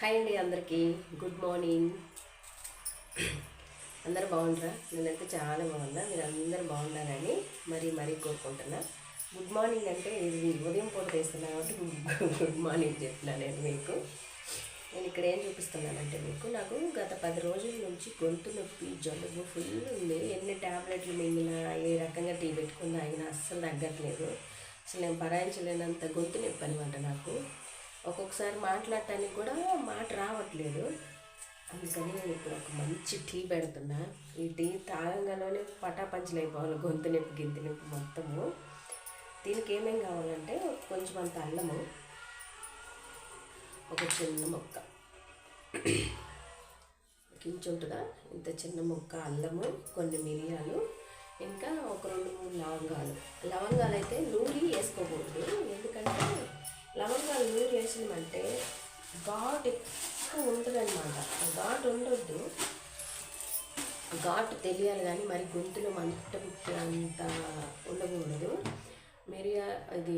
Hi అండి, అందరికీ good morning. అందరూ బాగుంటారా? నేనైతే చాలా బాగున్నా. మీరు అందరూ బాగున్నారని మరీ కోరుకుంటున్నా. గుడ్ మార్నింగ్ అంటే ఇది ఉదయం పూట తీస్తున్నా కాబట్టి గుడ్ మార్నింగ్ చెప్తున్నా నేను మీకు. నేను ఇక్కడ ఏం చూపిస్తున్నానంటే నాకు గత 10 రోజుల నుంచి గొంతు నొప్పి, జలుబు ఫుల్ ఉంది. ఎన్ని ట్యాబ్లెట్లు మింగినా, ఏ రకంగా టీ పెట్టుకున్నా అయినా అస్సలు తగ్గట్లేదు. అసలు నేను భరాయించలేనంత గొంతు నొప్పి అనమాట నాకు. ఒక్కొక్కసారి మాట్లాడటానికి కూడా మాట రావట్లేదు. అందుకని నేను ఇప్పుడు ఒక మంచి టీ పెడుతున్నా. ఈ టీ తాగంగానే పటాపంచలు అయిపోవాలి, గొంతు నొప్పి గింతు నొప్పి మొత్తము. దీనికి ఏమేం కావాలంటే కొంచెం అంత అల్లము, ఒక చిన్న ముక్క కించుంటుందా ఇంత చిన్న ముక్క అల్లము, కొన్ని మిరియాలు, ఇంకా ఒక 2-3 లవంగాలు అయితే నూరి వేసుకోకూడదు. ఎందుకంటే లవంగాలు నూరి వేసినామంటే ఘాటు ఎక్కువ ఉంటుందన్నమాట. ఘాటు ఉండొద్దు, ఘాటు తెలియాలి కానీ మరి గొంతులో మంట అంత ఉండకూడదు. ఇది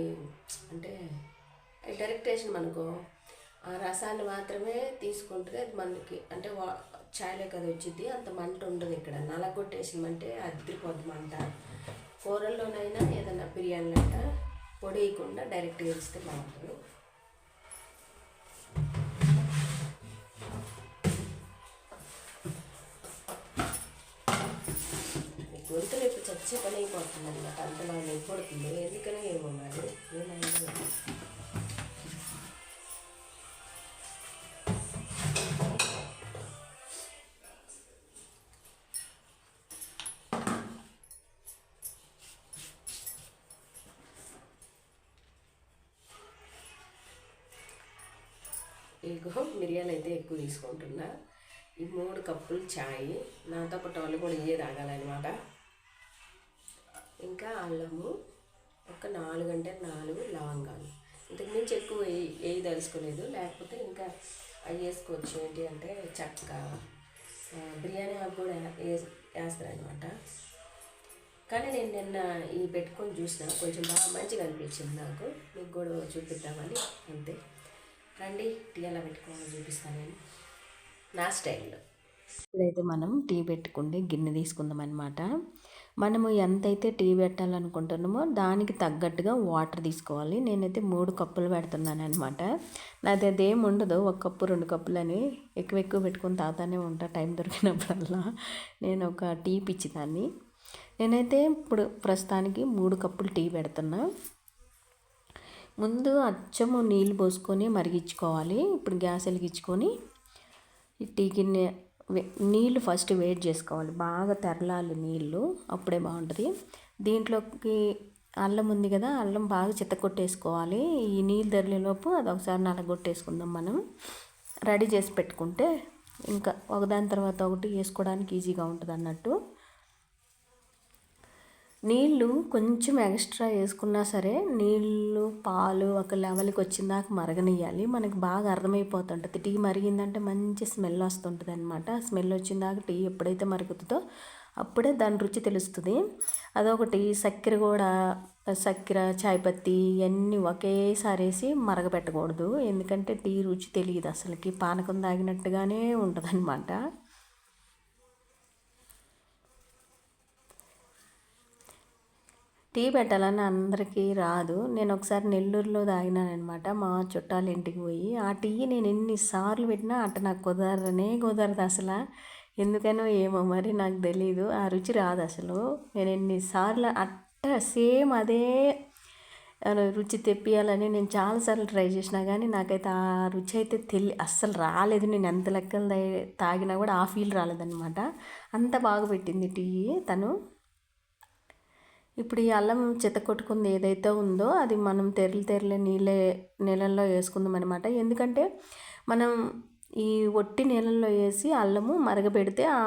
అంటే డైరెక్ట్ వేసిన మనకు ఆ రసాన్ని మాత్రమే తీసుకుంటే అది మనకి అంటే ఛాయ్లో కదా వచ్చింది, అంత మంట ఉండదు. ఇక్కడ నలగొట్టేసినమంటే అద్దరిపోద్ది మంట. కూరల్లోనైనా ఏదైనా బిర్యానీ అంట పొడి వేయకుండా డైరెక్ట్గా వేస్తే బాగుంటుంది. గొంతు నొప్పి చచ్చే పని అయిపోతుంది అనమాట. అంతలా నొప్పి పడుతుంది. ఎందుకనే ఏమన్నారు ఏమైంది. ఇగో మిరియాలు అయితే ఎక్కువ తీసుకుంటున్నా. ఈ 3 కప్పులు ఛాయ్, నాతో పాటు వాళ్ళు కూడా ఇవే తాగాలన్నమాట. ఇంకా అల్లము ఒక 4 లవంగాలు. ఇంతకుమించి ఎక్కువ తెలుసుకోలేదు, లేకపోతే ఇంకా అవి వేసుకోవచ్చు. ఏంటి అంటే చెక్క, బిర్యానీ ఆకు కూడా వేస్తారనమాట. కానీ నేను నిన్న ఈ పెట్టుకొని చూసిన, కొంచెం బాగా మంచిగా అనిపించింది నాకు. మీకు కూడా చూపిద్దామని అంతే. రండి టీ ఎలా పెట్టుకోవాలో చూపిస్తాను నేను నా స్టైల్లో. ఇప్పుడైతే మనం టీ పెట్టుకుంటే గిన్నె తీసుకుందాం అనమాట. మనము ఎంతైతే టీ పెట్టాలనుకుంటున్నామో దానికి తగ్గట్టుగా వాటర్ తీసుకోవాలి. నేనైతే 3 కప్పులు పెడుతున్నాను అనమాట. నాది అదేం ఉండదు, 1 కప్పు 2 కప్పులు అని ఎక్కువ పెట్టుకొని తాగుతానే ఉంటా టైం దొరికినప్పుడల్లా. నేను ఒక టీ పిచ్చిదాన్ని. నేనైతే ఇప్పుడు ప్రస్తుతానికి 3 కప్పులు టీ పెడుతున్నా. ముందు అచ్చము నీళ్ళు పోసుకొని మరిగించుకోవాలి. ఇప్పుడు గ్యాస్ వెలిగించుకొని ఈ టీ గిన్నె నీళ్ళు ఫస్ట్ వేడి చేసుకోవాలి, బాగా తెరలాలి నీళ్ళు, అప్పుడే బాగుంటుంది. దీంట్లోకి అల్లం ఉంది కదా, అల్లం బాగా చిత్తకొట్టేసుకోవాలి. ఈ నీళ్ళు తెరలేలోపు అది ఒకసారి నలగొట్టేసుకుందాం. మనం రెడీ చేసి పెట్టుకుంటే ఇంకా ఒకదాని తర్వాత ఒకటి వేసుకోవడానికి ఈజీగా ఉంటుంది అన్నట్టు. నీళ్ళు కొంచెం ఎక్స్ట్రా వేసుకున్నా సరే, నీళ్ళు పాలు ఒక లెవెల్కి వచ్చిందాక మరగనియాలి. మనకి బాగా అర్థమైపోతుంటుంది. టీ మరిగిందంటే మంచి స్మెల్ వస్తుంటుంది అనమాట. స్మెల్ వచ్చిందాక టీ ఎప్పుడైతే మరుగుతుందో అప్పుడే దాని రుచి తెలుస్తుంది. అదొకటి. చక్కెర చాయ్పత్తి ఇవన్నీ ఒకేసారి వేసి మరగపెట్టకూడదు. ఎందుకంటే టీ రుచి తెలియదు అసలుకి, పానకం తాగినట్టుగానే ఉంటుంది అనమాట. టీ పెట్టాలని అందరికీ రాదు. నేను ఒకసారి నెల్లూరులో తాగినానమాట మా చుట్టాల ఇంటికి పోయి. ఆ టీ నేను ఎన్నిసార్లు పెట్టినా నాకు కుదరదు అసలు. ఎందుకనో ఏమో మరి నాకు తెలీదు, ఆ రుచి రాదు అసలు. నేను ఎన్నిసార్లు సేమ్ అదే రుచి తెప్పియాలని నేను చాలాసార్లు ట్రై చేసినా కానీ నాకైతే ఆ రుచి అయితే అస్సలు రాలేదు. నేను ఎంత లెక్కలు తాగినా కూడా ఆ ఫీల్ రాలేదన్నమాట. అంత బాగా పెట్టింది టీ తను. ఇప్పుడు ఈ అల్లం కొట్టుకుంది ఏదైతే ఉందో అది మనం తెరలి నీళ్ళల్లో వేసుకుందాం అనమాట. ఎందుకంటే మనం ఈ ఒట్టి నీళ్ళల్లో వేసి అల్లము మరగబెడితే ఆ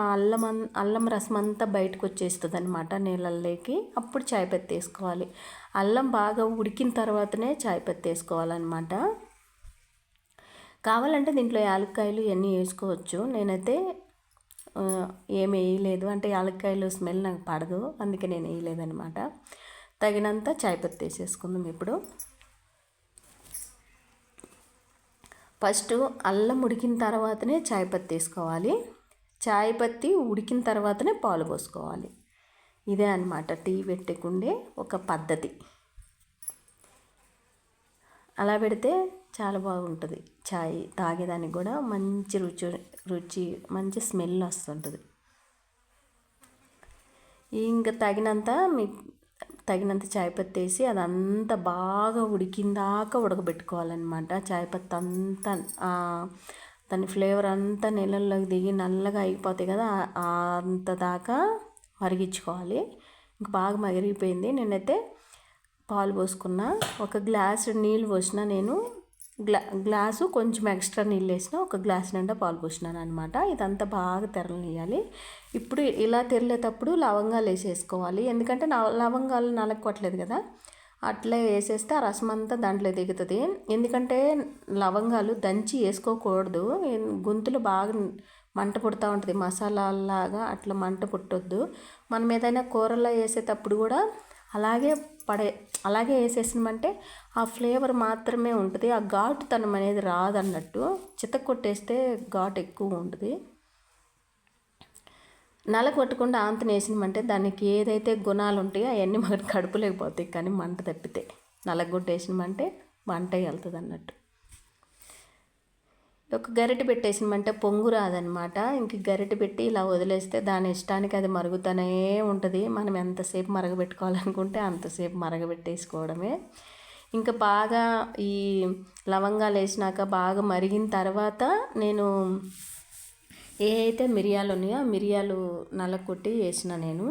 అల్లం రసం అంతా బయటకు వచ్చేస్తుంది అనమాట నీళ్ళల్లోకి. అప్పుడు చాయ్ పత్తి వేసుకోవాలి. అల్లం బాగా ఉడికిన తర్వాతనే చాయ్ పత్తి వేసుకోవాలన్నమాట. కావాలంటే దీంట్లో యాలక్కాయలు ఇవన్నీ వేసుకోవచ్చు. నేనైతే ఏమి వేయలేదు, అంటే యాలక్కాయలు స్మెల్ నాకు పడదు, అందుకే నేను వేయలేదనమాట. తగినంత చాయ్ పత్తి వేసేసుకుందాం. ఇప్పుడు ఫస్ట్ అల్లం ఉడికిన తర్వాతనే చాయ్ పత్తి వేసుకోవాలి. చాయ్ పత్తి ఉడికిన తర్వాతనే పాలు పోసుకోవాలి. ఇదే అన్నమాట టీ పెట్టకుండే ఒక పద్ధతి. అలా పెడితే చాలా బాగుంటుంది. చాయ్ తాగేదానికి కూడా మంచి రుచి మంచి స్మెల్ వస్తుంటుంది. ఇంకా తగినంత చాయ్ పత్తి వేసి అదంతా బాగా ఉడికిందాకా ఉడకబెట్టుకోవాలన్నమాట. చాయ్ పత్తి అంతా దాని ఫ్లేవర్ అంతా నీళ్ళల్లోకి దిగి నల్లగా అయిపోతాయి కదా, అంత దాకా మరిగించుకోవాలి. ఇంక బాగా మరిగిపోయింది. నేనైతే పాలు పోసుకున్న, ఒక గ్లాసు నీళ్ళు పోసిన. నేను గ్లాసు కొంచెం ఎక్స్ట్రా నీళ్ళు వేసిన, ఒక గ్లాస్ నిండా పాలు పోసినాను అనమాట. ఇదంతా బాగా తెరలనియాలి. ఇప్పుడు ఇలా తెరలేటప్పుడు లవంగాలు వేసేసుకోవాలి. ఎందుకంటే లవంగాలు నలగొట్టలేదు కదా, అట్లే వేసేస్తే ఆ రసం అంతా దాంట్లో దిగుతుంది. ఎందుకంటే లవంగాలు దంచి వేసుకోకూడదు, గొంతులో బాగా మంట పుడుతూ ఉంటుంది, మసాలాలాగా అట్లా మంట పుట్టొద్దు. మనం ఏదైనా కూరల్లో వేసేటప్పుడు కూడా అలాగే వేసేసినామంటే ఆ ఫ్లేవర్ మాత్రమే ఉంటుంది, ఆ ఘాటుతనం అనేది రాదన్నట్టు. చితక్కొట్టేస్తే ఘాటు ఎక్కువ ఉంటుంది. నలగొట్టకుండా ఆంతను వేసినామంటే దానికి ఏదైతే గుణాలు ఉంటాయో అవన్నీ మనకు కడుపులోకి పోతాయి. కానీ మంట తప్పితే నలగొట్టేసినామంటే మంట వెళ్తుంది అన్నట్టు. ఒక గరిటె పెట్టేసినామంటే పొంగు రాదనమాట. ఇంక గరిటె పెట్టి ఇలా వదిలేస్తే దాని ఇష్టానికి అది మరుగుతూనే ఉంటుంది. మనం ఎంతసేపు మరగబెట్టుకోవాలనుకుంటే అంతసేపు మరగబెట్టేసుకోవడమే. ఇంకా బాగా ఈ లవంగాలు వేసినాక బాగా మరిగిన తర్వాత నేను ఏ అయితే మిరియాలు ఉన్నాయో ఆ మిరియాలు నలగొట్టి వేసిన. నేను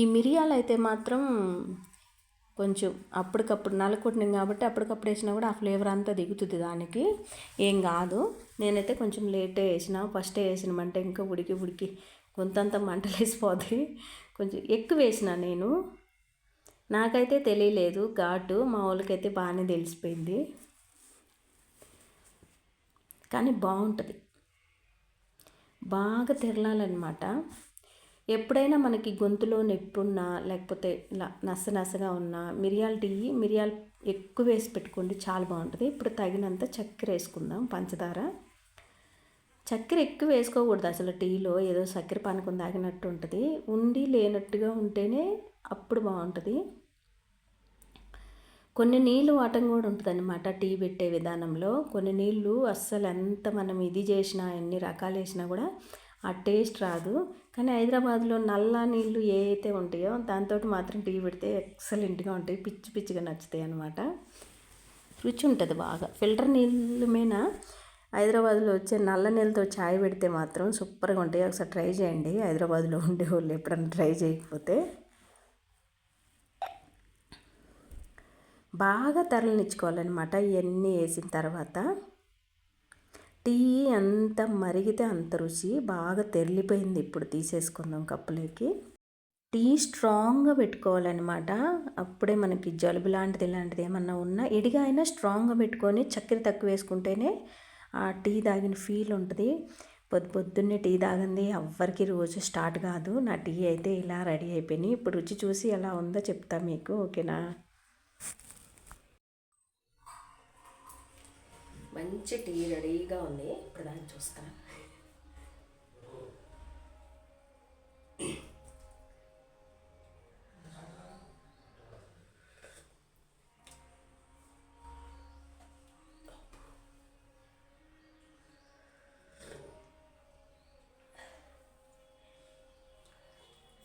ఈ మిరియాలు అయితే మాత్రం కొంచెం అప్పటికప్పుడు నలగొట్టినాం కాబట్టి అప్పటికప్పుడు వేసినా కూడా ఆ ఫ్లేవర్ అంతా దిగుతుంది, దానికి ఏం కాదు. నేనైతే కొంచెం లేటే వేసిన, ఫస్టే వేసినామంటే ఇంకా ఉడికి కొంతంత మంటలు వేసిపోద్ది. కొంచెం ఎక్కువ వేసిన నేను, నాకైతే తెలియలేదు ఘాటు, మా వాళ్ళకైతే బాగానే తెలిసిపోయింది. కానీ బాగుంటుంది, బాగా తెరలాలన్నమాట. ఎప్పుడైనా మనకి గొంతులో నొప్పి ఉన్నా లేకపోతే ఇలా నసగా ఉన్నా మిరియాలు ఎక్కువ వేసి పెట్టుకోండి, చాలా బాగుంటుంది. ఇప్పుడు తగినంత చక్కెర వేసుకుందాం, పంచదార. చక్కెర ఎక్కువ వేసుకోకూడదు అసలు టీలో, ఏదో చక్కెర పానకం తాగినట్టు ఉంటుంది. ఉండి లేనట్టుగా ఉంటేనే అప్పుడు బాగుంటుంది. కొన్ని నీళ్ళు వాటం కూడా ఉంటుంది అనమాట టీ పెట్టే విధానంలో. కొన్ని నీళ్ళు అస్సలు ఎంత మనం ఇది చేసినా ఎన్ని రకాలు వేసినా కూడా ఆ టేస్ట్ రాదు. కానీ హైదరాబాద్లో నల్ల నీళ్ళు ఏ అయితే ఉంటాయో దాంతో మాత్రం టీ పెడితే ఎక్సలెంట్గా ఉంటాయి, పిచ్చిగా నచ్చుతాయి అనమాట. రుచి ఉంటుంది బాగా. ఫిల్టర్ నీళ్ళు మీద హైదరాబాద్లో వచ్చే నల్ల నీళ్ళతో చాయ్ పెడితే మాత్రం సూపర్గా ఉంటాయి. ఒకసారి ట్రై చేయండి, హైదరాబాద్లో ఉండేవాళ్ళు ఎప్పుడన్నా ట్రై చేయకపోతే. బాగా తరలనిచ్చుకోవాలన్నమాట ఇవన్నీ వేసిన తర్వాత. టీ ఎంత మరిగితే అంత రుచి. బాగా తెరిలిపోయింది, ఇప్పుడు తీసేసుకుందాం కప్పులోకి. టీ స్ట్రాంగ్గా పెట్టుకోవాలన్నమాట, అప్పుడే మనకి జలుబు ఇలాంటిది ఏమన్నా ఉన్నా ఇడిగా అయినా స్ట్రాంగ్గా పెట్టుకొని చక్కెర తక్కువ వేసుకుంటేనే ఆ టీ తాగిన ఫీల్ ఉంటుంది. పొద్దున్నే టీ తాగింది ఎవ్వరికి రోజు స్టార్ట్ కాదు. నా టీ అయితే ఇలా రెడీ అయిపోయినాయి. ఇప్పుడు రుచి చూసి ఎలా ఉందో చెప్తా మీకు, ఓకేనా? మంచి టీ రెడీగా ఉంది. ఇప్పుడు దాన్ని చూస్తా.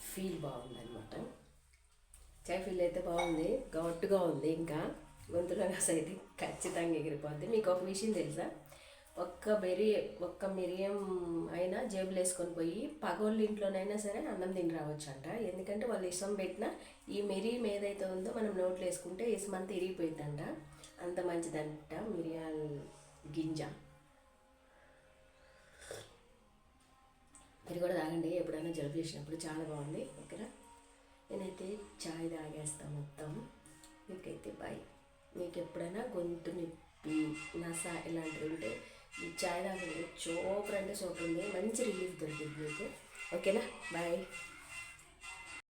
ఫీల్ బాగుందన్నమాట. చాయ్ ఫీల్ అయితే బాగుంది, ఘాటుగా ఉంది, ఇంకా గొంతులో అయితే ఖచ్చితంగా ఎగిరిపోద్ది. మీకు ఒక విషయం తెలుసా, ఒక్క మిరియం అయినా జేబులు వేసుకొని పోయి పగోళ్ళ ఇంట్లోనైనా సరే అన్నం తిని రావచ్చు అంట. ఎందుకంటే వాళ్ళు ఇసం పెట్టిన ఈ మిరియం ఏదైతే ఉందో మనం నోట్లో వేసుకుంటే ఇసమంతా ఇరిగిపోయిందంట, అంత మంచిదంట మిరియాల గింజ. మీరు కూడా తాగండి ఎప్పుడైనా జలుబు చేసినప్పుడు, చాలా బాగుంది, ఓకేనా? నేనైతే చాయ్ తాగేస్తాను మొత్తం. మీకైతే బాయ్. మీకు ఎప్పుడైనా గొంతు నొప్పి నస ఇలాంటివి ఉంటే ఈ చాయ్ తాగండి, సూపర్ అంటే సూపర్ ఉంది, మంచి రిలీఫ్ దొరికింది మీకు, ఓకేనా? బాయ్.